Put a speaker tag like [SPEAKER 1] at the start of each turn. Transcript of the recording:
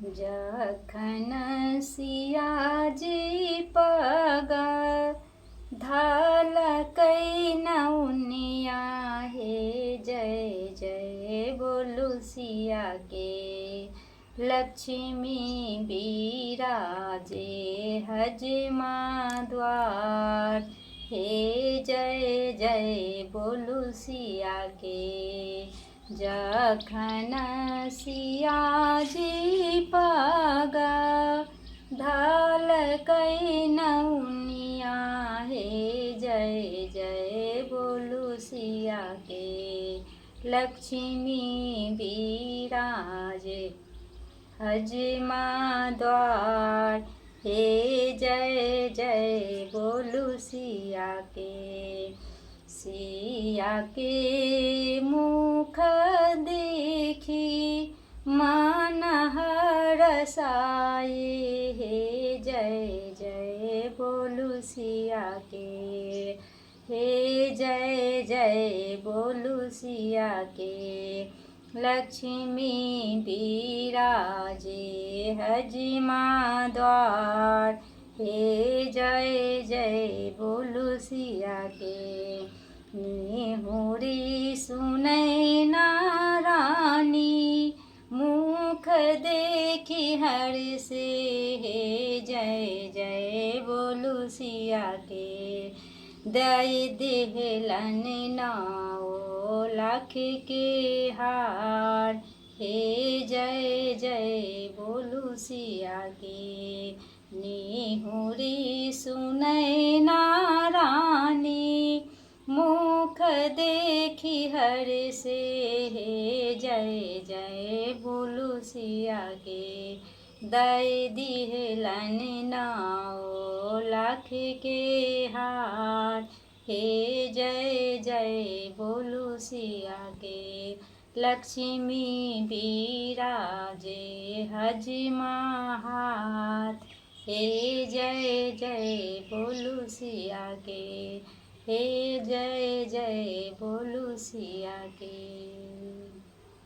[SPEAKER 1] जखन सियाजी पग धालकै नौनिया, हे जय जय बोलू सिया के। लक्ष्मी बिराजे हजमा द्वार, हे जय जय बोलू सिया के। जखन सियाजी पग धालकै नौनिया, हे जय जय बोलू सिया के। लक्ष्मी बिराजे हजमा द्वार, हे जय जय बोलू सिया के। सिया के मुख देखी मन हरसाए, हे जय जय बोलू सिया के। हे जय जय बोलू सिया के। लक्ष्मी बिराजे हजमा द्वार, हे जय जय बोलू सिया के। निहुरी सुनै नारानी मुख देखी हर्षे, हे जय जय बोलू सिया के। दई देहलन नाओ लाख के हार, हे जय जय बोलू सिया के। निहुरी सुनै नारानी मुख देखी हर्षे, हे जय जय बोलू सिया के। दई दिहलन नाओ लाख के हार, हे जय जय बोलू सिया के। लक्ष्मी बिराजे हजमा हाथ, हे जय जय बोलू सिया के। हे जय जय बोलू सिया के।